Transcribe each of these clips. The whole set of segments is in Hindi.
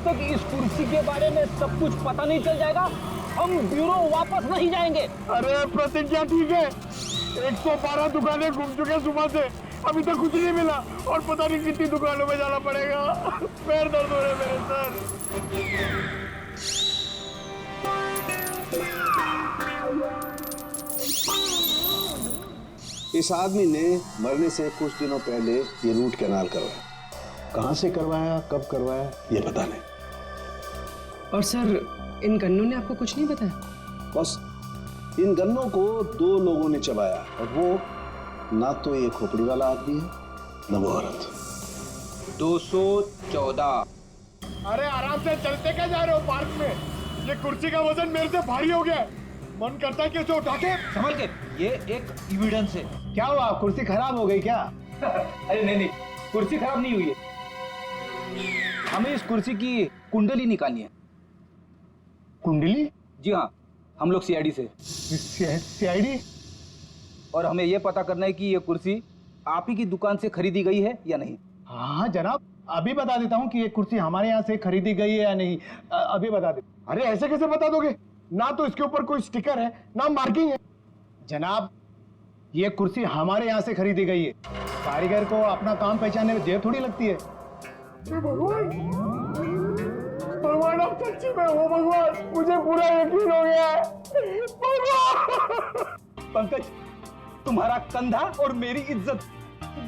तक इस कुर्सी के बारे में सब कुछ पता नहीं चल जाएगा, हम ब्यूरो वापस नहीं जाएंगे। अरे प्रतिज्ञा ठीक है, 112 दुकानें घूम चुके सुबह से, अभी तक कुछ नहीं मिला और पता नहीं कितनी दुकानों में जाना पड़ेगा। पैर दर्द हो रहे मेरे सर। इस आदमी ने मरने से कुछ दिनों पहले ये रूट कैनाल करवाया। कहां से करवाया, कब करवाया, ये पता नहीं। और सर इन गन्नों ने आपको कुछ नहीं बताया? बस इन गन्नों को 2 लोगों ने चबाया और वो ना तो ये खोपड़ी वाला आदमी है ना वो औरत। 214। अरे आराम से चलते क्या जा रहे हो पार्क में? ये कुर्सी का वजन मेरे से भारी हो गया, मन करता है कि उसे उठा के संभल के, ये एक एविडेंस है। क्या हुआ, कुर्सी खराब हो गई क्या? अरे नहीं, कुर्सी खराब नहीं हुई है, हमें इस कुर्सी की कुंडली निकालनी है। कुंडली? जी हाँ, हम लोग सीआईडी से। सीआईडी? और हमें यह पता करना है कि ये कुर्सी आप ही की दुकान से खरीदी गई है या नहीं। हाँ जनाब, अभी बता देता हूँ कि ये कुर्सी हमारे यहाँ से खरीदी गई है या नहीं, अभी बता दे। अरे ऐसे कैसे बता दोगे? ना तो इसके ऊपर कोई स्टिकर है ना मार्किंग है। जनाब ये कुर्सी हमारे यहाँ से खरीदी गई है, कारीगर को अपना काम पहचानने में देर थोड़ी लगती है। भगवान, भगवान आप सच्ची में हो भगवान, मुझे पूरा यकीन हो गया है। पंकज, तुम्हारा कंधा और मेरी इज्जत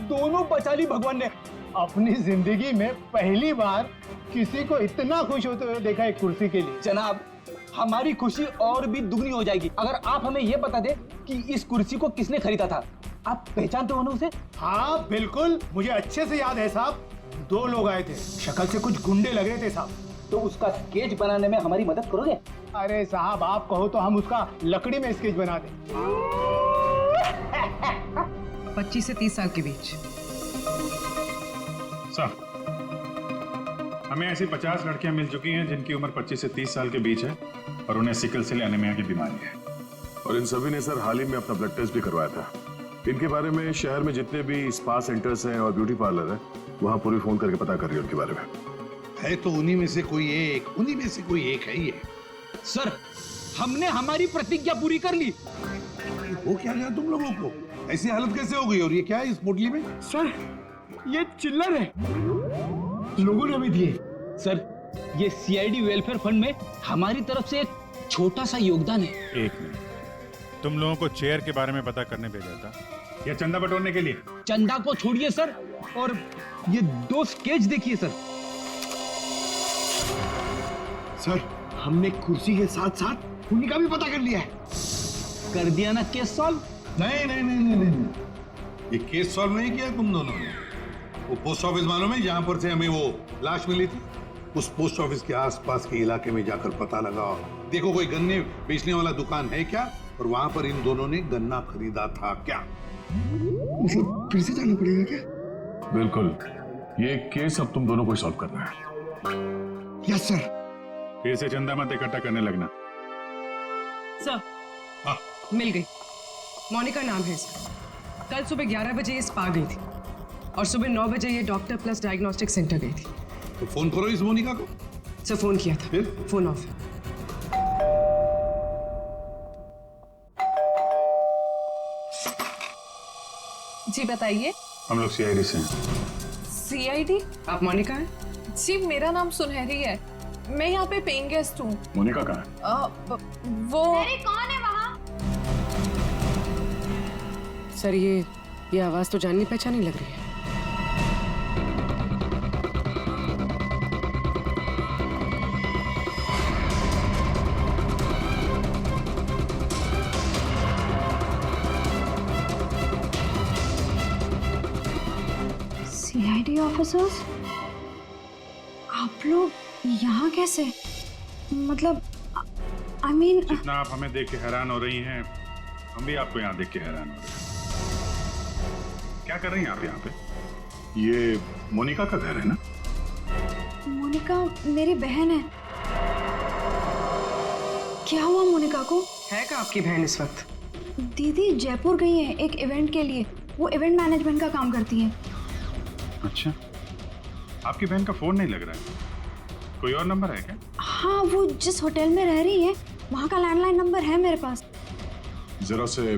दोनों बचा ली भगवान ने। अपनी जिंदगी में पहली बार किसी को इतना खुश होते हुए देखा एक कुर्सी के लिए। जनाब हमारी खुशी और भी दुगनी हो जाएगी अगर आप हमें यह बता दे कि इस कुर्सी को किसने खरीदा था। आप पहचानते हो ना उसे? हाँ बिल्कुल, मुझे अच्छे से याद है साहब। 2 लोग आए थे, शक्ल से कुछ गुंडे लग रहे थे साहब। तो उसका स्केच बनाने में हमारी मदद करोगे? अरे साहब आप कहो तो हम उसका लकड़ी में स्केच बना दें। 25 से 30 साल के बीच। सर, हमें ऐसी 50 लड़कियां मिल चुकी हैं जिनकी उम्र 25 से 30 साल के बीच है और उन्हें सिकल सेल एनीमिया की बीमारी है। और इन सभी ने सर हाल ही में अपना ब्लड टेस्ट भी करवाया था। इनके बारे में शहर में जितने भी स्पा सेंटर्स हैं और ब्यूटी पार्लर है, वहां पूरी फोन करके पता कर रही है उनके बारे में। है तो उन्हीं में से कोई एक है ये। सर हमने हमारी प्रतिज्ञा पूरी कर ली। वो क्या गया तुम लोगों को? ऐसी हालत कैसे हो गई? और ये क्या है इस पोटली में? सर ये चिल्लर है, लोगों ने भी दिए। सर ये सीआईडी वेलफेयर फंड में हमारी तरफ से एक छोटा सा योगदान है। एक मिनट, तुम लोगों को चेयर के बारे में पता करने भेजा था या चंदा बटोरने के लिए? चंदा को छोड़िए सर, और ये 2 स्केच देखिए सर। सर हमने कुर्सी के साथ साथ उन्हीं का भी पता कर लिया है। कर दिया ना केस सॉल्व? नहीं, ये केस सॉल्व नहीं किया तुम दोनों ने। वो पोस्ट ऑफिस मालूम है जहां पर से हमें वो लाश मिली थी, उस पोस्ट ऑफिस के आसपास के इलाके में जाकर पता लगाओ, देखो कोई गन्ने बेचने वाला दुकान है क्या, और वहां पर इन दोनों ने गन्ना खरीदा था क्या। मतलब फिर से जाना पड़ेगा क्या? बिल्कुल, ये केस अब तुम दोनों को सॉल्व करना है। Yes sir. फिर से चंदा मत इकट्ठा करने लगना। सर मिल गई। मोनिका नाम है इसका। कल सुबह 11 बजे ये स्पा गई थी और सुबह 9 बजे ये डॉक्टर प्लस डायग्नोस्टिक सेंटर गई थी। तो फोन करो इस मोनिका को। सर फोन किया था, फिर? फोन ऑफ है। जी बताइए। हम लोग सीआईडी से हैं। सीआईडी? आप मोनिका हैं? जी मेरा नाम सुनहरी है, मैं यहाँ पे पेइंग गेस्ट हूँ। मोनिका कहाँ है? वो कौन है वहाँ? सर ये आवाज तो जाननी पहचानी लग रही है। सीआईडी ऑफिसर्स, आप लोग यहाँ कैसे? मतलब आई मीन जितना आप हमें देख के हैरान हो रही हैं, हम भी आपको यहाँ देख के हैरान हो रहे हैं। क्या कर रही हैं आप यहाँ पे? ये मोनिका का घर है ना? मोनिका मेरी बहन है। क्या हुआ मोनिका को? है क्या आपकी बहन इस वक्त? दीदी जयपुर गई है एक इवेंट के लिए, वो इवेंट मैनेजमेंट का काम करती है। अच्छा, आपकी बहन का फोन नहीं लग रहा है। कोई और नंबर है क्या? हाँ, वो जिस होटल में रह रही है वहाँ का लैंडलाइन नंबर है मेरे पास। जरा उससे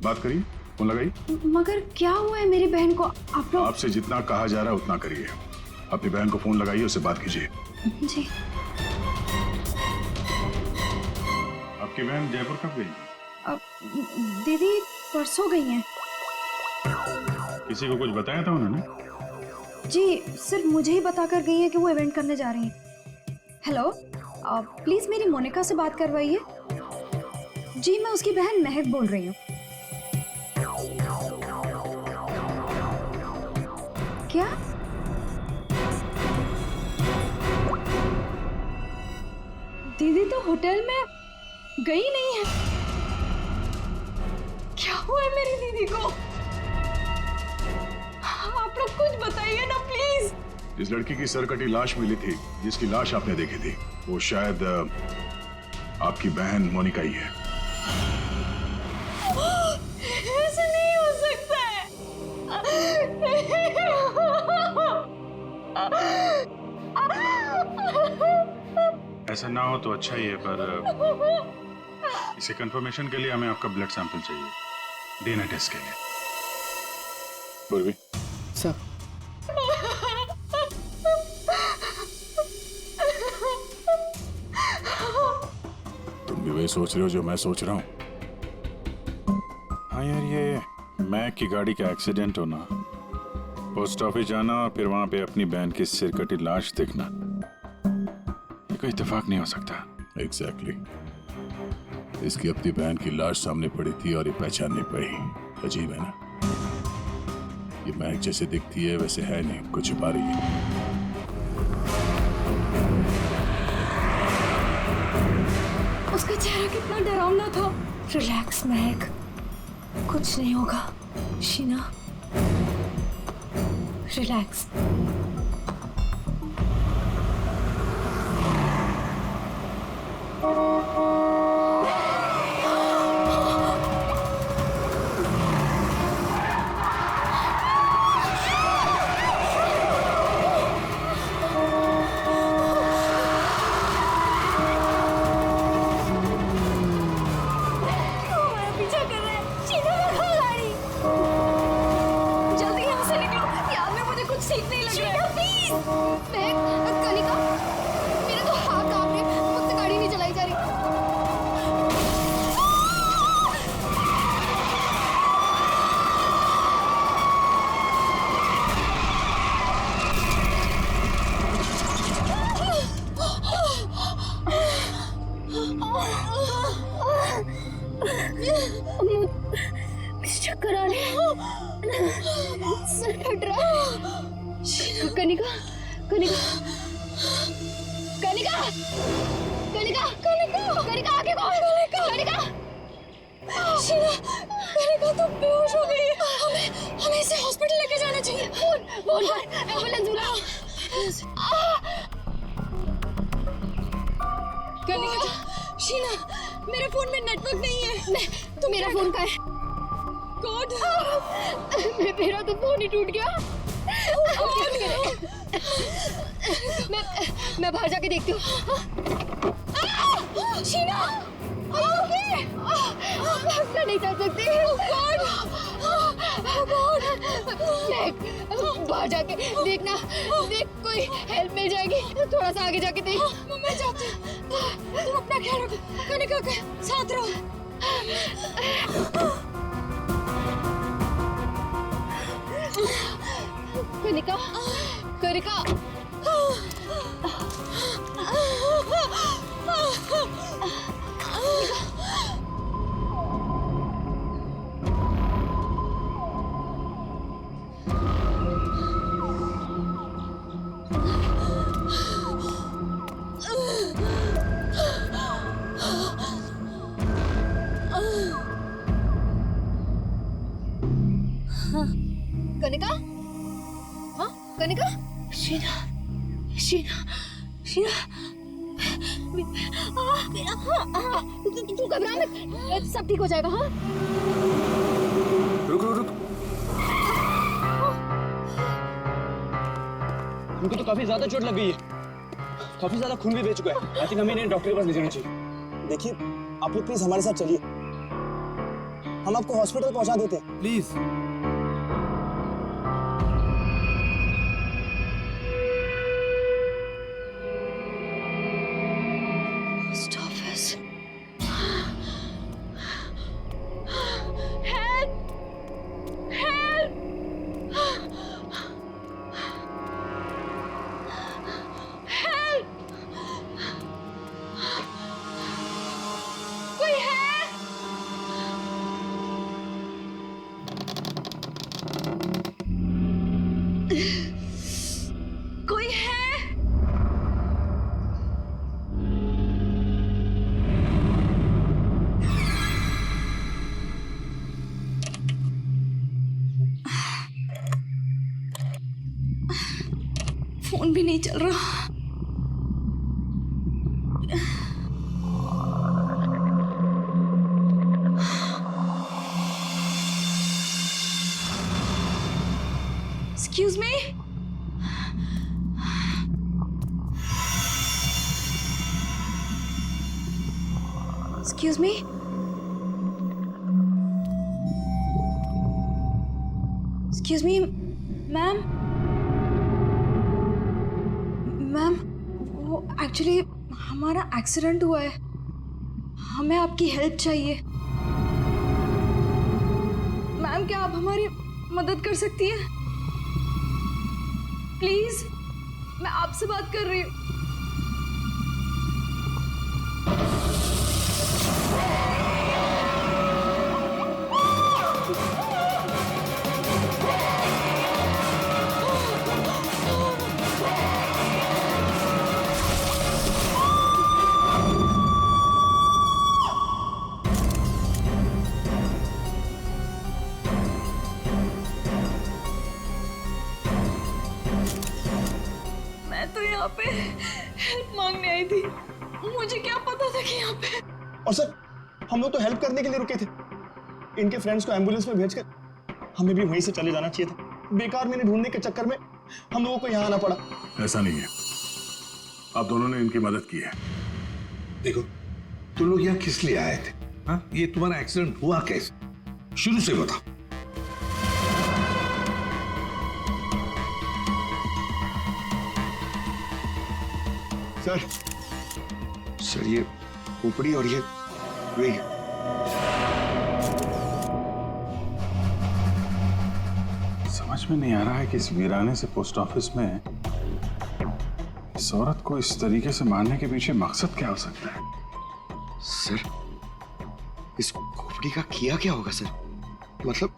बात करिए, फोन लगाइए। मगर क्या हुआ है मेरी बहन को? आप लोग आपसे जितना कहा जा रहा है उतना करिए। अपनी बहन को फोन लगाइए, उससे बात कीजिए। जी। आपकी बहन जयपुर कब गई? अब दीदी परसों गई हैं। किसी को कुछ बताया था उन्होंने? जी, सिर्फ मुझे ही बताकर गई हैं कि वो इवेंट करने जा रही हैं। हेलो, प्लीज मेरी मोनिका से बात करवाइए। जी, मैं उसकी बहन महक बोल रही हूँ। क्या? दीदी तो होटल में गई नहीं है। क्या हुआ है मेरी दीदी को? आप लोग कुछ बताइए ना प्लीज। जिस लड़की की सरकटी लाश मिली थी, जिसकी लाश आपने देखी थी, वो शायद आपकी बहन मोनिका ही है। ऐसा नहीं हो सकता है। ऐसा ना हो तो अच्छा ही है, पर इसे कंफर्मेशन के लिए हमें आपका ब्लड सैंपल चाहिए डीएनए टेस्ट के लिए। पूर्वी सर, तुम भी वही सोच रहे हो जो मैं सोच रहा हूँ? हाँ यार, ये मैक की गाड़ी का एक्सीडेंट होना, पोस्ट ऑफिस जाना और फिर वहां पे अपनी बहन की सिरकटी लाश देखना, ये कोई इत्तेफाक नहीं हो सकता। एग्जैक्टली। इसकी अपनी बहन की लाश सामने पड़ी थी और ये पहचान नहीं पाई। अजीब है ना? ये महक जैसे दिखती है वैसे है नहीं, कुछ छुपा रही है। उसका चेहरा कितना डरावना था। रिलैक्स महक, कुछ नहीं होगा। शीना, रिलैक्स। चक्कर आ रहे हैं, सर फट रहा है। कनिका, कनिका, कनिका, कनिका, कनिका, कनिका, आगे कौन? कनिका, शीला, कनिका तो बेहोश हो गई है। हमें इसे हॉस्पिटल लेके जाना चाहिए। फोन कर, एम्बुलेंस बुलाओ। कनिका, शीला, मेरे फोन में नेटवर्क नहीं है। तो मेरा फोन का है? कौन? मेरा तो फोन ही टूट गया। मैं बाहर जाके देखती हूँ। शीना, मैं नहीं चल सकती। बाहर जाके देखना, देख कोई हेल्प मिल जाएगी। थोड़ा सा आगे जाके देख। मैं जाती हूँ। तुम अपना ख्याल रखो, कनिका के साथ रहो। कनिका, कनिका, कनिका, हाँ कनिका, शीना, शीना, शीना, तू घबरा मत, सब ठीक हो जाएगा। हाँ रुक रुक रुक, उनको तो काफी ज्यादा चोट लग गई है। काफी ज्यादा खून भी बह चुका है। आई थिंक हमें इन्हें डॉक्टर के पास ले जाना चाहिए। देखिए आप लोग प्लीज हमारे साथ चलिए, हम आपको हॉस्पिटल पहुंचा देते हैं। Please. Post office. Help! Help! Help! कोई है? कोई है? फोन भी नहीं चल रहा। Excuse me? Excuse me? Excuse me, ma'am? Ma'am, वो एक्चुअली हमारा एक्सीडेंट हुआ है, हमें आपकी हेल्प चाहिए। मैम क्या आप हमारी मदद कर सकती हैं? प्लीज, मैं आपसे बात कर रही हूँ। यहाँ पे हेल्प मांगने आई थी, मुझे क्या पता था कि यहाँ पे। और सर हम लोग तो हेल्प करने के लिए रुके थे, इनके फ्रेंड्स को एम्बुलेंस में भेजकर हमें भी वहीं से चले जाना चाहिए था। बेकार मैंने ढूंढने के चक्कर में हम लोगों को यहाँ आना पड़ा। ऐसा नहीं है, आप दोनों ने इनकी मदद की है। देखो तुम लोग यहाँ किस लिए आए थे? हाँ, ये तुम्हारा एक्सीडेंट हुआ कैसे? शुरू से बताओ। सर ये खोपड़ी और ये वे समझ में नहीं आ रहा है कि इस वीराने से पोस्ट ऑफिस में इस औरत को इस तरीके से मारने के पीछे मकसद क्या हो सकता है? सर इस खोपड़ी का किया क्या होगा सर? मतलब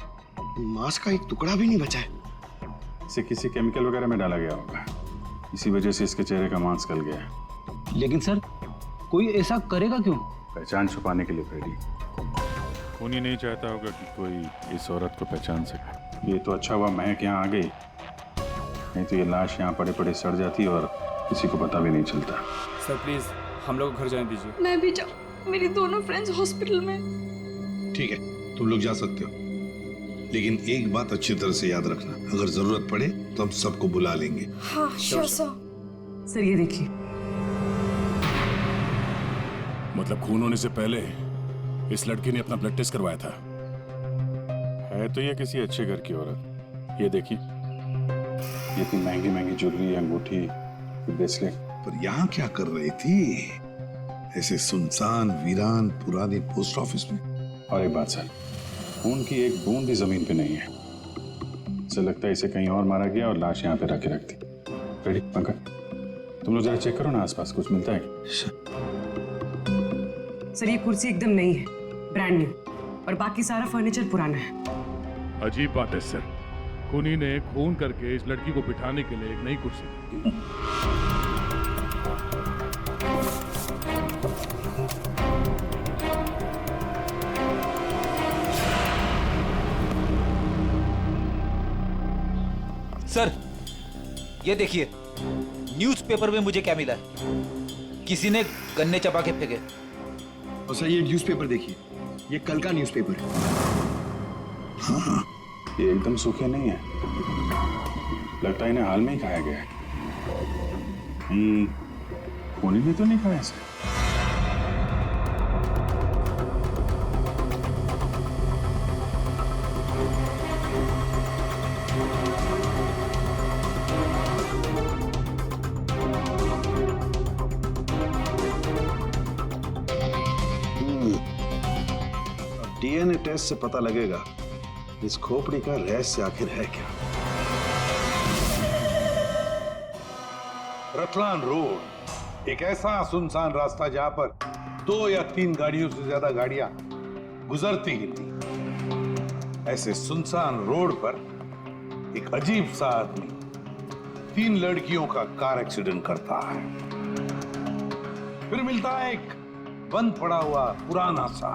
मांस का एक टुकड़ा भी नहीं बचा है। इसे किसी केमिकल वगैरह में डाला गया होगा, इसी वजह से इसके चेहरे का मांस गल गया है। लेकिन सर कोई ऐसा करेगा क्यों? पहचान छुपाने के लिए फ्रेडी। खूनी नहीं चाहता होगा कि कोई इस औरत को पहचान सके। ये तो अच्छा हुआ महक यहाँ आ गई, नहीं तो ये लाश यहाँ पड़े पड़े सड़ जाती और किसी को पता भी नहीं चलता। सर प्लीज हम लोग घर जाने दीजिए। मैं भी जाऊँ, मेरी दोनों फ्रेंड्स हॉस्पिटल में। ठीक है तुम लोग जा सकते हो, लेकिन एक बात अच्छी तरह से याद रखना, अगर जरूरत पड़े तो हम सबको बुला लेंगे। हाँ श्योर सर। सर ये देखिए, मतलब खून होने से पहले इस लड़की ने अपना ब्लड टेस्ट करवाया था। है तो ये किसी अच्छे घर की औरत। ये देखिए, ये इतनी महंगी महंगी ज्वेलरी, अंगूठी, ब्रेसलेट। पर यहाँ क्या कर रही थी ऐसे सुनसान वीरान पुराने पोस्ट ऑफिस में? और एक बात सर, खून की एक बूंद भी जमीन पे नहीं है। ऐसा लगता है इसे कहीं और मारा गया और लाश यहाँ पे रख के रख दी। रेडी पंकज, तुम लोग जरा चेक करो ना आसपास कुछ मिलता है। सर ये कुर्सी एकदम नई है, ब्रांड न्यू, और बाकी सारा फर्नीचर पुराना है। अजीब बात है सर, खूनी ने खून करके इस लड़की को बिठाने के लिए एक नई कुर्सी दी। सर ये देखिए, न्यूज़पेपर में मुझे क्या मिला है? किसी ने गन्ने चबा के फेंके। और सर ये न्यूज़पेपर देखिए, ये कल का न्यूज़पेपर है। हाँ, ये एकदम सूखे नहीं है, लगता है इन्हें हाल में ही खाया गया है। खूनी भी तो नहीं कहा ऐसे। डीएनए टेस्ट से पता लगेगा इस खोपड़ी का रहस्य आखिर है क्या। रतलान रोड एक ऐसा सुनसान रास्ता जहां पर 2 या 3 गाड़ियों से ज्यादा गाड़ियां गुजरती ही नहीं। ऐसे सुनसान रोड पर एक अजीब सा आदमी 3 लड़कियों का कार एक्सीडेंट करता है। फिर मिलता है एक बंद पड़ा हुआ पुराना सा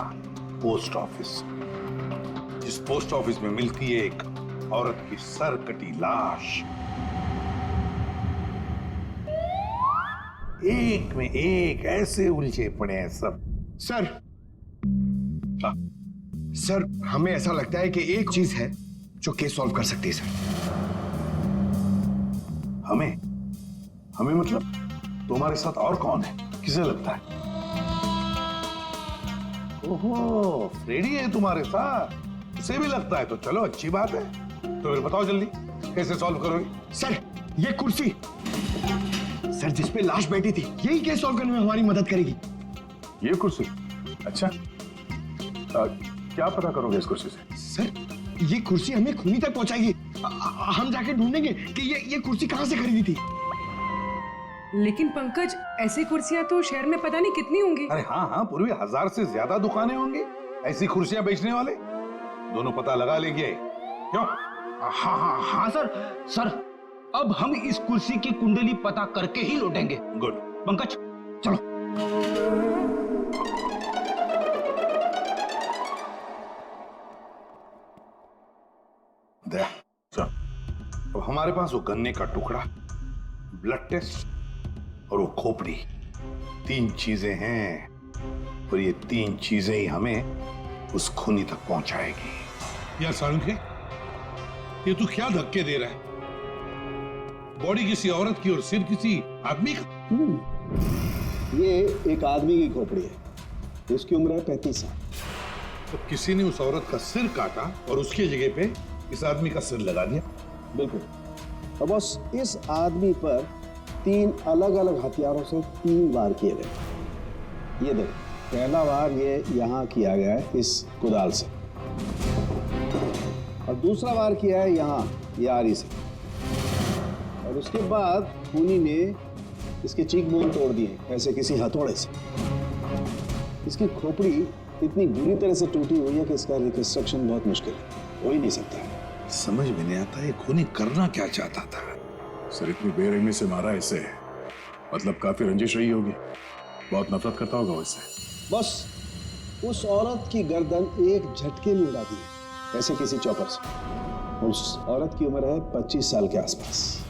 पोस्ट ऑफिस, जिस पोस्ट ऑफिस में मिलती है एक औरत की सर कटी लाश। एक में एक ऐसे उलझे पड़े हैं सब। सर सर हमें ऐसा लगता है कि एक चीज है जो केस सॉल्व कर सकती है सर। हमें मतलब तुम्हारे साथ और कौन है, किसे लगता है? ओहो, फ्रेडी है तुम्हारे साथ, उसे भी लगता है तो चलो अच्छी बात है। तो फिर बताओ जल्दी कैसे सॉल्व करोगे? सर ये कुर्सी सर जिसपे लाश बैठी थी यही केस सॉल्व करने में हमारी मदद करेगी। ये कुर्सी? अच्छा, क्या पता करोगे इस कुर्सी से? सर ये कुर्सी हमें खूनी तक पहुंचाएगी। हम जाके ढूंढेंगे कि ये कुर्सी कहां से खरीदी थी। लेकिन पंकज, ऐसी कुर्सियां तो शहर में पता नहीं कितनी होंगी। अरे हाँ, पूरी 1000 से ज्यादा दुकानें होंगी ऐसी कुर्सियां बेचने वाले। दोनों पता लगा लेंगे। क्यों? हाँ सर अब हम इस कुर्सी की कुंडली पता करके ही लौटेंगे। गुड। पंकज चलो। अब हमारे पास वो गन्ने का टुकड़ा, ब्लड टेस्ट और वो खोपड़ी, 3 चीजें हैं और ये 3 चीजें ही हमें उस खूनी तक पहुंचाएगी। यार सारुंखे, ये तू क्या धक्के दे रहा है? बॉडी किसी औरत की और सिर किसी आदमी का। ये एक आदमी की खोपड़ी है, इसकी उम्र है 35 साल। तो किसी ने उस औरत का सिर काटा और उसकी जगह पे इस आदमी का सिर लगा दिया। बिल्कुल। अब बस इस आदमी पर 3 अलग अलग हथियारों से 3 वार किए गए। ये देखो, पहला वार ये यहाँ किया गया है इस कुदाल से, और दूसरा वार किया है यहाँ ये आरी से, और उसके बाद खूनी ने इसके चीक बोन तोड़ दिए ऐसे किसी हथौड़े से। इसकी खोपड़ी इतनी बुरी तरह से टूटी हुई है कि इसका रिकंस्ट्रक्शन बहुत मुश्किल है, हो ही नहीं सकता है। समझ में नहीं आता ये खूनी करना क्या चाहता था। सर इतनी बेरहमी से मारा इसे, मतलब काफी रंजिश रही होगी, बहुत नफरत करता होगा उससे। बस उस औरत की गर्दन एक झटके में उड़ा दी ऐसे किसी चौपर से। उस औरत की उम्र है 25 साल के आसपास।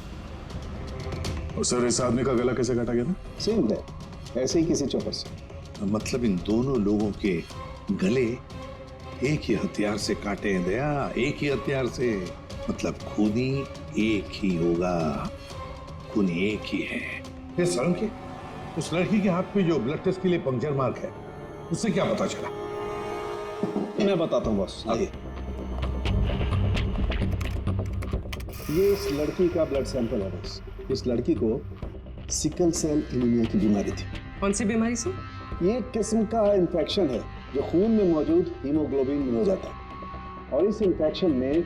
और सर इस आदमी का गला कैसे काटा गया था? सेम है, ऐसे ही किसी चौपर से। मतलब इन दोनों लोगों के गले एक ही हथियार से काटे हैं दया, एक ही हथियार से। मतलब खूनी एक ही होगा, खूनी एक ही है। ये सारुंखे, उस लड़की के हाथ पे जो ब्लड टेस्ट के लिए पंक्चर मार्क है, उससे क्या पता चला? मैं बताता हूँ बॉस। ये इस लड़की का ब्लड सैंपल है बॉस। इस लड़की को सिकल सेल एनीमिया की बीमारी थी। कौन सी बीमारी से? ये एक किस्म का इन्फेक्शन है जो खून में मौजूद हीमोग्लोबिन में हो जाता है, और इस इन्फेक्शन में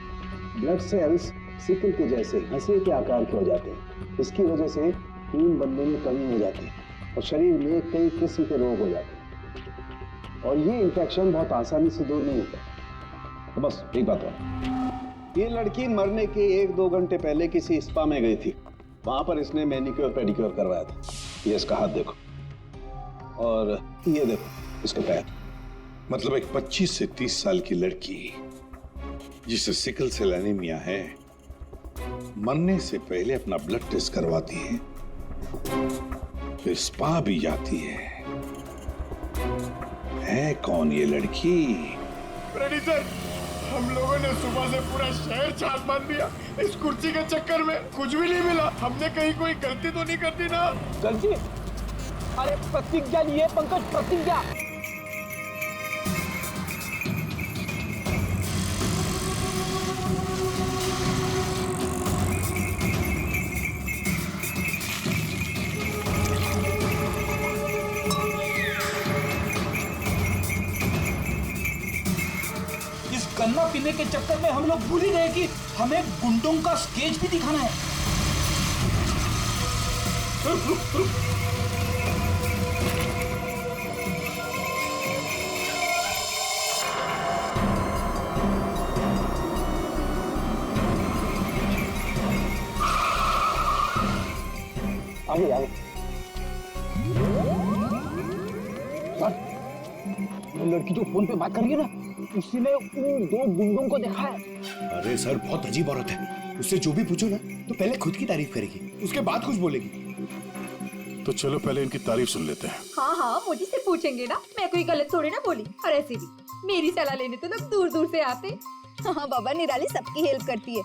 ब्लड सेल्स सिकल के जैसे हंसी के आकार के हो जाते हैं। इसकी वजह से खून बनने में कमी हो जाती है और शरीर में कई किस्म के रोग हो जाते हैं, और ये इन्फेक्शन बहुत आसानी से दूर नहीं होता। तो बस एक बात और, ये लड़की मरने के 1-2 घंटे पहले किसी स्पा में गई थी। वहां पर इसने मैनिक्योर पेडिक्योर करवाया था। ये इसका हाथ देखो, और ये देखो इसका पैर। मतलब एक 25 से 30 साल की लड़की जिसे सिकल सेल एनीमिया है, मरने से पहले अपना ब्लड टेस्ट करवाती है, फिर स्पा भी जाती है कौन ये लड़की? फ्रेडी सर, हम लोगों ने सुबह से पूरा शहर छान मान दिया। इस कुर्सी के चक्कर में कुछ भी नहीं मिला। हमने कहीं कोई गलती तो नहीं कर दी ना? गलती? अरे प्रतिज्ञा लिए पंकज, प्रतिज्ञा। इस गन्ना पीने के चक्कर में हम लोग भूल ही गए कि हमें गुंडों का स्केच भी दिखाना है। आगे आगे। लड़की जो फोन पे बात कर रही है ना, उसी ने उन 2 गुंडों को देखा है। अरे सर, बहुत अजीब औरत है। उससे जो भी पूछो ना तो पहले खुद की तारीफ करेगी, उसके बाद कुछ बोलेगी। तो चलो पहले इनकी तारीफ सुन लेते हैं। हाँ हाँ, मुझे से पूछेंगे ना, मैं कोई गलत थोड़ी ना बोली। और ऐसे भी मेरी सलाह लेने तो लोग दूर दूर से आते। हाँ बाबा, निराली सबकी हेल्प करती है।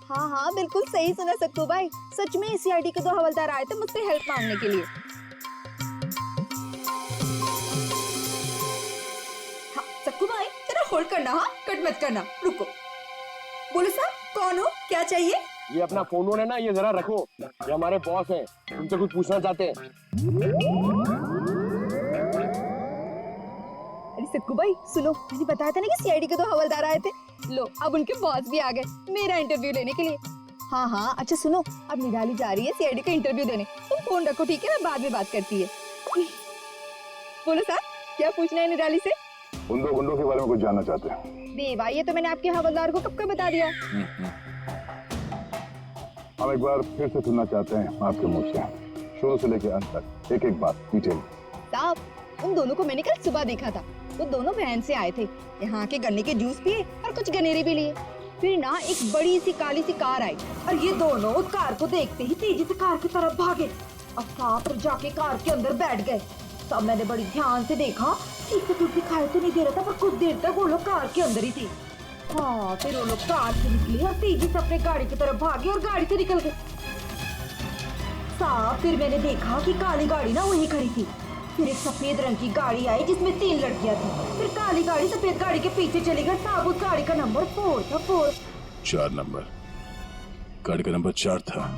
हाँ हाँ, बिल्कुल सही सुना सक्कू भाई। सच में सीआईडी के 2 हवलदार आए थे मुझसे हेल्प मांगने के लिए। हाँ सक्कू भाई, जरा होल्ड करना, हाँ कट मत करना, रुको। बोलो साहब, कौन हो, क्या चाहिए? ये अपना फोन है ना, ये जरा रखो। ये हमारे बॉस हैं, उनसे कुछ पूछना चाहते हैं। अरे सक्कू भाई सुनो, मैंने बताया था ना कि सीआईडी के 2 हवलदार आए थे। लो, अब उनके बॉस भी आ गए मेरा इंटरव्यू लेने के लिए। हाँ हाँ, अच्छा सुनो, अब निराली जा रही है सीआईडी का इंटरव्यू देने। तुम फोन रखो, ठीक है, मैं बाद में बात करती है। बोलो साहब, क्या पूछना है निराली से? उन 2 गुंडों के बारे में कुछ जानना चाहते हैं। देवा, ये तो मैंने आपके हवलदार को कब का बता दिया। हम एक बार फिर से सुनना चाहते हैं आपके मुंह से, शुरू से लेकर अंत तक, एक एक बात डिटेल। साहब, उन दोनों को मैंने कल सुबह देखा था। वो दोनों वैन से आए थे, यहाँ के गन्ने के जूस पिए और कुछ गनेरे भी लिए। फिर ना एक बड़ी सी काली सी कार आई और ये दोनों उस कार को देखते ही तेजी से कार की तरफ भागे और साथ जाके कार के अंदर बैठ गए। तब मैंने बड़ी ध्यान से देखा, ठीक से कुछ दिखाई तो नहीं दे रहा था, पर कुछ देर तक वो लोग कार के अंदर ही थे। हाँ, फिर वो लोग कार से निकले और तेजी से अपने गाड़ी की तरफ भागे और गाड़ी से निकल गए। साहब, फिर मैंने देखा कि काली गाड़ी ना वहीं खड़ी थी। फिर एक सफेद रंग की गाड़ी आई जिसमें 3 लड़कियां थी। फिर काली गाड़ी सफेद गाड़ी के पीछे चली गई। साहब, उस गाड़ी का नंबर 4 था। 4 नंबर, गाड़ी का नंबर 4 था।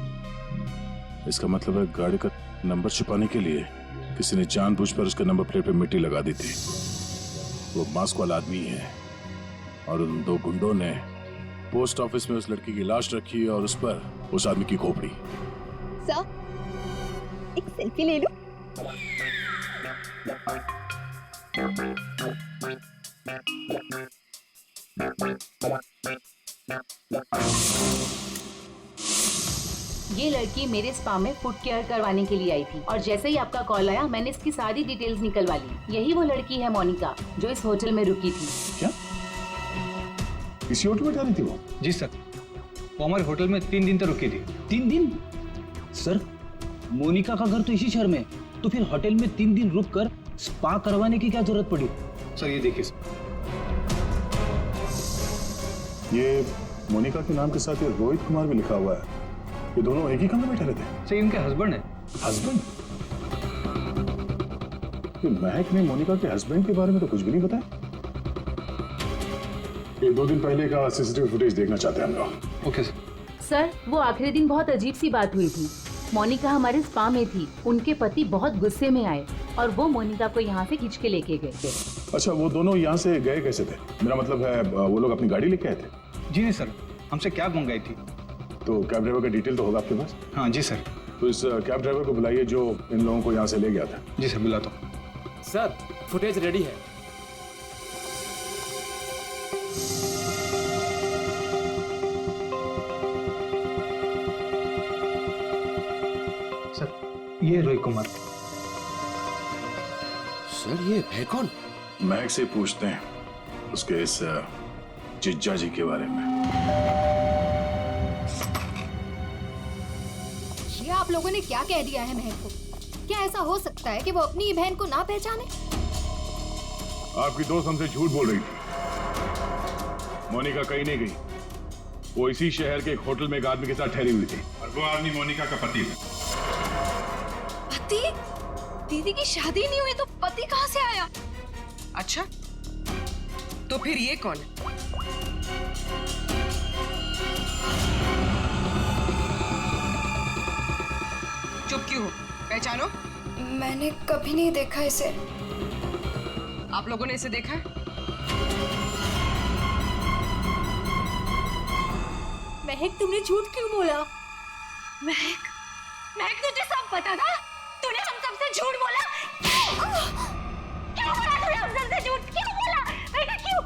इसका मतलब है गाड़ी का नंबर छुपाने के लिए किसी ने जानबूझकर उसके नंबर प्लेट पे मिट्टी लगा दी थी। वो मास्क वाला आदमी है और उन 2 गुंडों ने पोस्ट ऑफिस में उस लड़की की लाश रखी और उस पर उस आदमी की खोपड़ी। सर, एक सेल्फी ले लो। ये लड़की मेरे स्पा में फुट केयर करवाने के लिए आई थी और जैसे ही आपका कॉल आया मैंने इसकी सारी डिटेल्स निकलवा ली। यही वो लड़की है मोनिका जो इस होटल में रुकी थी। क्या इसी होटल में जा रही थी वो? जी सर, वो हमारे होटल में 3 दिन तक रुकी थी। 3 दिन? सर, मोनिका का घर तो इसी शहर में, तो फिर होटल में 3 दिन रुककर स्पा करवाने की क्या जरूरत पड़ी? सर ये देखिए सर, ये मोनिका के नाम के साथ ये रोहित कुमार भी लिखा हुआ है। ये दोनों एक ही कमरे में ठहरे थे? सर इनके हस्बैंड है। हस्बैंड? ये महक ने मोनिका के हस्बैंड के बारे में तो कुछ भी नहीं बताया। ये 2 दिन पहले का सीसीटीवी फुटेज देखना चाहते हैं हम लोग। Okay sir. सर, वो आखिरी दिन बहुत अजीब सी बात हुई थी। मोनिका हमारे स्पा में थी, उनके पति बहुत गुस्से में आए और वो मोनिका को यहाँ से खींच के लेके गए थे। अच्छा, वो दोनों यहाँ से गए कैसे थे? मेरा मतलब है वो लोग अपनी गाड़ी लेके आए थे? जी नहीं सर, हमसे कैब मंगाई थी। तो कैब ड्राइवर का डिटेल तो होगा आपके पास? हाँ जी सर। तो इस कैब ड्राइवर को बुलाइए जो इन लोगों को यहाँ से ले गया था। जी सर, बुलाता हूँ। सर, फुटेज रेडी है। सर, ये रोहित कुमार। सर, ये है कौन? महक से पूछते हैं उसके इस जिज्जा जी के बारे में। ये आप लोगों ने क्या कह दिया है महक को? क्या ऐसा हो सकता है कि वो अपनी बहन को ना पहचाने? आपकी दोस्त हमसे झूठ बोल रही थी। मोनिका कहीं नहीं गई, वो इसी शहर के एक होटल में एक आदमी के साथ ठहरी हुई थी और वो आदमी मोनिका का पति है। पति? दीदी की शादी नहीं हुई तो पति कहाँ से आया? अच्छा, तो फिर ये कौन है? चुप क्यों हो? पहचानो। मैंने कभी नहीं देखा इसे। आप लोगों ने इसे देखा है? महक, तुमने झूठ क्यों बोला? महक, महक तुझे सब पता था? तूने हम सबसे झूठ बोला? क्यों बोला तूने हम सबसे झूठ? क्यों बोला? बेटा क्यों?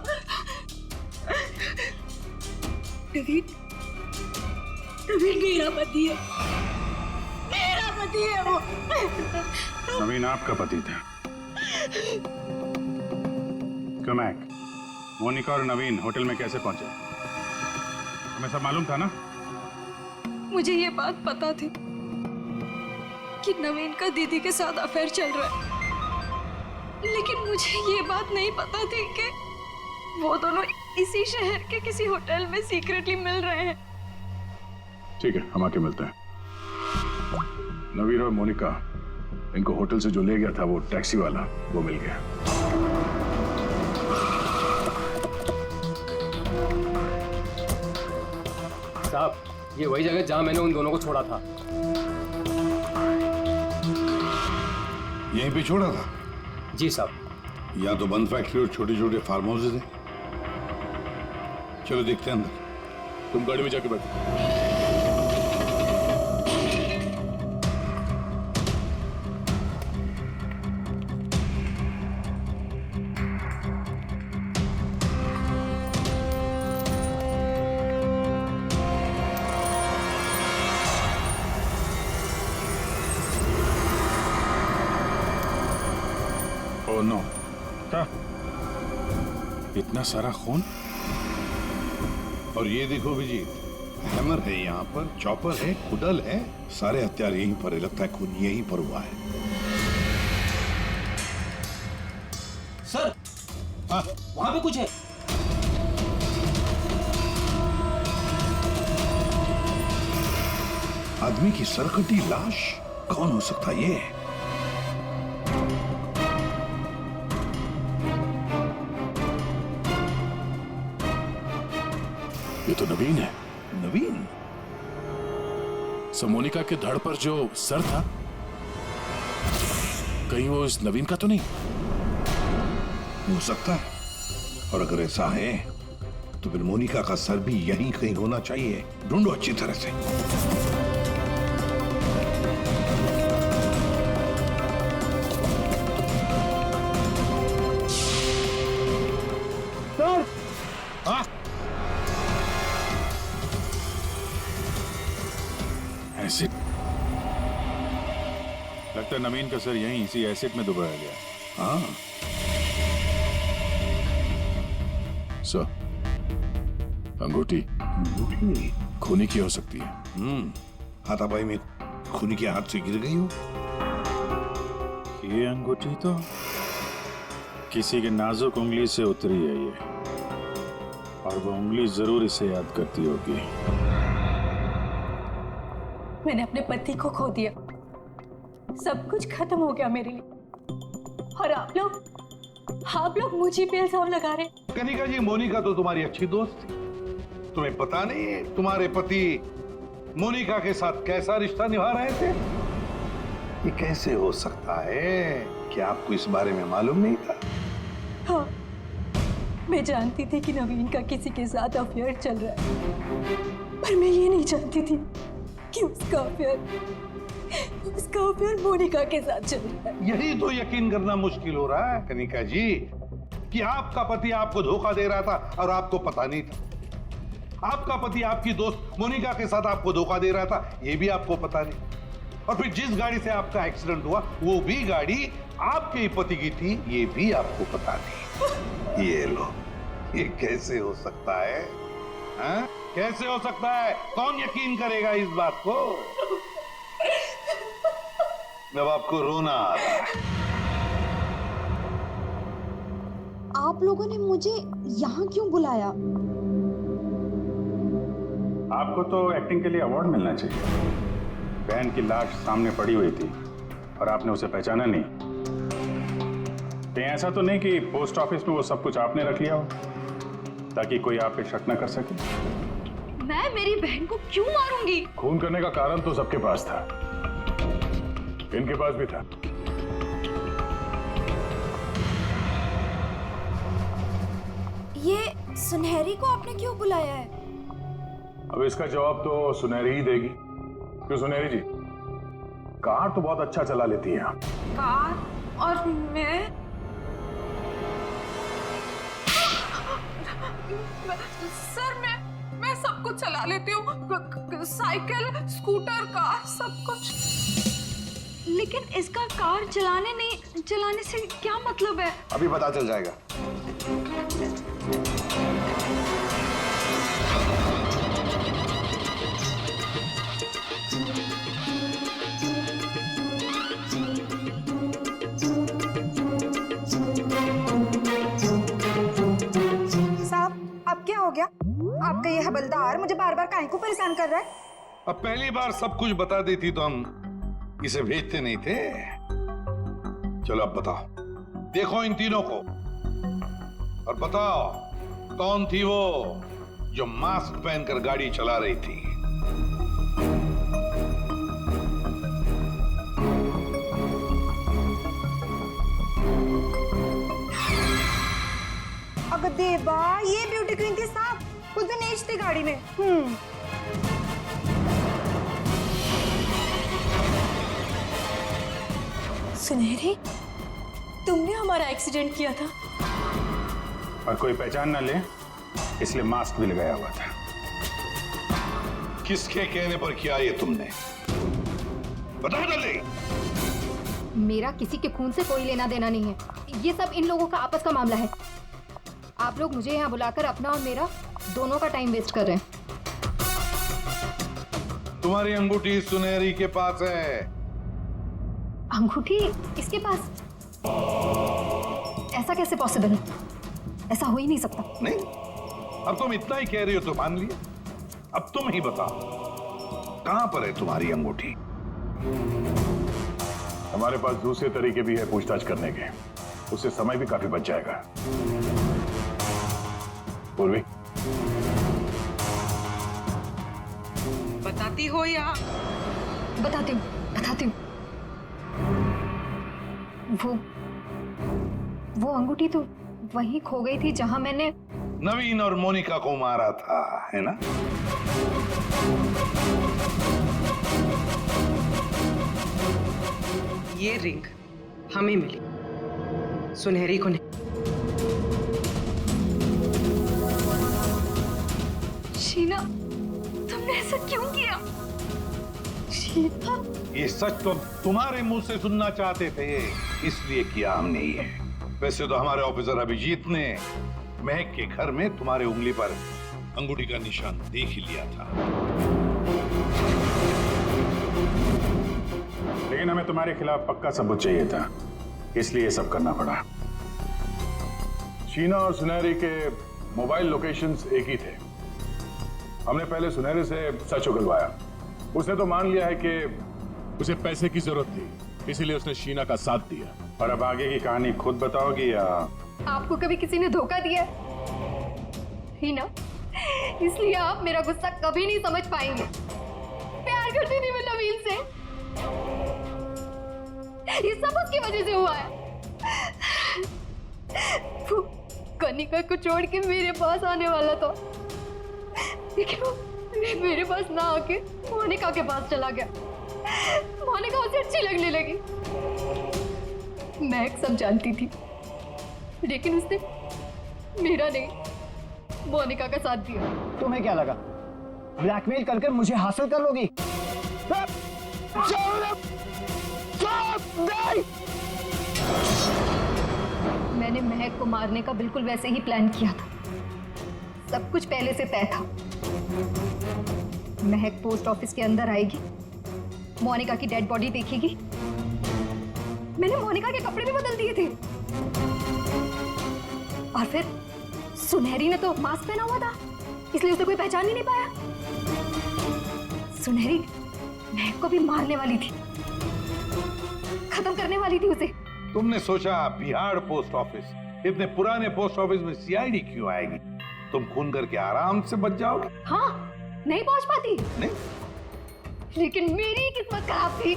नवीन, नवीन मेरा पति है, मेरा पति है वो। नवीन आपका पति था। क्यों मैक, मोनिका और नवीन होटल में कैसे पहुंचे? हमें सब मालूम था ना? मुझे ये बात पता थी कि नवीन का दीदी के साथ अफेयर चल रहा है, लेकिन मुझे ये बात नहीं पता थी कि वो दोनों इसी शहर के किसी होटल में सीक्रेटली मिल रहे हैं। ठीक है, हम आके मिलते हैं। नवीन और मोनिका, इनको होटल से जो ले गया था वो टैक्सी वाला, वो मिल गया। साहब, ये वही जगह जहां मैंने उन दोनों को छोड़ा था। यहीं पे छोड़ा था? जी साहब। या तो बंद फैक्ट्री और छोटे छोटे फार्म हाउसेज हैं। चलो देखते हैं अंदर। तुम गाड़ी में जाके बैठो। ओह नो, क्या? इतना सारा खून? और ये देखो विजीत, हैमर है यहाँ पर, चॉपर है, कुडल है, सारे हथियार यहीं पर है। लगता है खून यहीं पर हुआ है। सर, वहां पे कुछ है। आदमी की सरकटी लाश? कौन हो सकता है ये? ये तो नवीन है। नवीन? मोनिका के धड़ पर जो सर था, कहीं वो इस नवीन का तो नहीं? हो सकता है, और अगर ऐसा है तो फिर मोनिका का सर भी यहीं कहीं होना चाहिए। ढूंढो अच्छी तरह से। Sir, acid? लगता है नवीन का सर यहीं इसी एसिड में डुबाया गया। हाँ। सर, अंगूठी खूनी की हो सकती है। हाथापाई में खूनी के हाथ से गिर गई हो। ये अंगूठी तो किसी के नाजुक उंगली से उतरी है ये, और वो उंगली जरूर इसे याद करती होगी। मैंने अपने पति को खो दिया, सब कुछ खत्म हो गया मेरे लिए, और आप लोग मुझे पे इल्जाम लगा रहे। कनिका जी, मोनिका तो तुम्हारी अच्छी दोस्त थी। तुम्हें पता नहीं है तुम्हारे पति मोनिका के साथ कैसा रिश्ता निभा रहे थे? ये कैसे हो सकता है? क्या आपको इस बारे में मालूम नहीं था? हाँ, मैं जानती थी कि नवीन का किसी के साथ अफेयर चल रहा है, पर मैं ये नहीं जानती थी कि उसका अफेयर मोनिका के साथ चल रहा है। यही तो यकीन करना मुश्किल हो रहा है कनिका जी, कि आपका पति आपको धोखा दे रहा था और आपको पता नहीं था। आपका पति आपकी दोस्त मोनिका के साथ आपको धोखा दे रहा था, ये भी आपको पता नहीं। और फिर जिस गाड़ी से आपका एक्सीडेंट हुआ वो भी गाड़ी आपके ही पति की थी, ये भी आपको पता नहीं। ये लो, ये कैसे हो सकता है? हाँ? कैसे हो सकता है? कौन यकीन करेगा इस बात को? जब आपको रोना आ रहा है। आप लोगों ने मुझे यहाँ क्यों बुलाया? आपको तो एक्टिंग के लिए अवार्ड मिलना चाहिए। बहन की लाश सामने पड़ी हुई थी और आपने उसे पहचाना नहीं। कहीं ऐसा तो नहीं कि पोस्ट ऑफिस में वो सब कुछ आपने रख लिया हो ताकि कोई आप पे शक न कर सके? मैं मेरी बहन को क्यों मारूंगी? खून करने का कारण तो सबके पास था, इनके पास भी था। ये सुनहरी को आपने क्यों बुलाया है? अब इसका जवाब तो सुनहरी ही देगी। क्यों सुनहरी जी, कार तो बहुत अच्छा चला लेती है आप। कार? और मैं? सर मैं सब कुछ चला लेती हूँ, साइकिल, स्कूटर, कार, सब कुछ। लेकिन इसका कार चलाने से क्या मतलब है? अभी पता चल जाएगा। साहब, अब क्या हो गया? आपका ये हवलदार मुझे बार बार काहे को परेशान कर रहा है? अब पहली बार सब कुछ बता देती तो हम इसे भेजते नहीं थे। चलो अब बताओ, देखो इन तीनों को और बताओ कौन थी वो जो मास्क पहनकर गाड़ी चला रही थी? अगर देवा, ये ब्यूटी क्वीन थी साहब, खुद भी नेच थी गाड़ी में। सुनहरी, तुमने हमारा एक्सीडेंट किया था। और कोई पहचान ना ले इसलिए मास्क भी लगाया हुआ था। किसके कहने पर किया ये तुमने? बताओ जल्दी। मेरा किसी के खून से कोई लेना देना नहीं है, ये सब इन लोगों का आपस का मामला है। आप लोग मुझे यहाँ बुलाकर अपना और मेरा दोनों का टाइम वेस्ट कर रहे हैं। तुम्हारी अंगूठी सुनहरी के पास है। अंगूठी इसके पास? ऐसा कैसे पॉसिबल है? ऐसा हो ही नहीं सकता। नहीं, अब तुम इतना ही कह रही हो तो मान लिया। अब तुम ही बताओ, कहां पर है तुम्हारी अंगूठी? हमारे पास दूसरे तरीके भी है पूछताछ करने के, उससे समय भी काफी बच जाएगा। पूर्वी, बताती हो या? बताती हूँ। वो अंगूठी तो वहीं खो गई थी जहां मैंने नवीन और मोनिका को मारा था, है ना? ये रिंग हमें मिली, सुनहरी को नहीं। शीना, तुमने ऐसा क्यों किया? शीना, ये सच तो तुम्हारे मुंह से सुनना चाहते थे, इसलिए किया हमने ये। वैसे तो हमारे ऑफिसर अभिजीत ने महक के घर में तुम्हारे उंगली पर अंगूठी का निशान देख ही लिया था। लेकिन हमें तुम्हारे खिलाफ पक्का सबूत चाहिए था, इसलिए ये सब करना पड़ा। शीना और सुनहरी के मोबाइल लोकेशंस एक ही थे। हमने पहले सुनहरी से सच उगलवाया। उसने तो मान लिया है कि उसे पैसे की जरूरत थी, इसीलिए उसने शीना का साथ दिया। और अब आगे की कहानी खुद बताओगी या? आपको कभी किसी ने धोखा दिया ही ना, इसलिए आप मेरा गुस्सा कभी नहीं समझ पाएंगे। प्यार करती थी मैं नवीन से, ये सब उसकी वजह से हुआ है। वो कनिका को छोड़ के मेरे पास आने वाला था, लेकिन वो मेरे पास ना आके मोनिका के पास चला गया। मोनिका उसे अच्छी लगने लगी। मैं सब जानती थी, लेकिन उसने मेरा नहीं, मोनिका का साथ दिया। तुम्हें क्या लगा ब्लैकमेल करके मुझे हासिल कर लोगी? मैंने महक को मारने का बिल्कुल वैसे ही प्लान किया था। सब कुछ पहले से तय था। महक पोस्ट ऑफिस के अंदर आएगी, मोनिका की डेड बॉडी देखेगी। मैंने मोनिका के कपड़े भी बदल दिए थे। और फिर सुनहरी ने तो मास्क पहना हुआ था, इसलिए उसे कोई पहचान ही नहीं पाया। सुनहरी महक को भी मारने वाली थी। खत्म करने वाली थी उसे। तुमने सोचा बिहार पोस्ट ऑफिस, इतने पुराने पोस्ट ऑफिस में सीआईडी क्यों आएगी? तुम खून करके आराम से बच जाओगे। हाँ, नहीं पहुंच पाती। नहीं, लेकिन मेरी किस्मत खराब थी।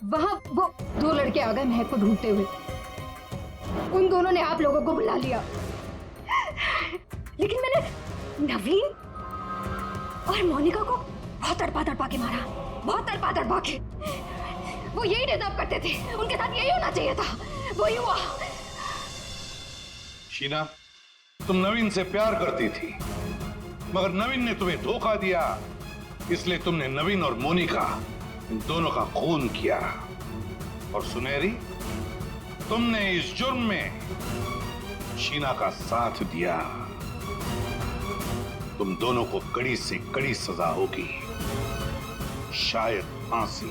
वहां वो दो लड़के आ गए महक को ढूंढते हुए। उन दोनों ने आप लोगों को बुला लिया, लेकिन मैंने नवीन और मोनिका को बहुत तड़पा के मारा, बहुत तड़पा के। वो यही डिजर्व करते थे, उनके साथ यही होना चाहिए था, वही हुआ। शीना, तुम नवीन से प्यार करती थी, मगर नवीन ने तुम्हें धोखा दिया, इसलिए तुमने नवीन और मोनिका इन दोनों का खून किया। और सुनहरी, तुमने इस जुर्म में शीना का साथ दिया। तुम दोनों को कड़ी से कड़ी सजा होगी, शायद फांसी।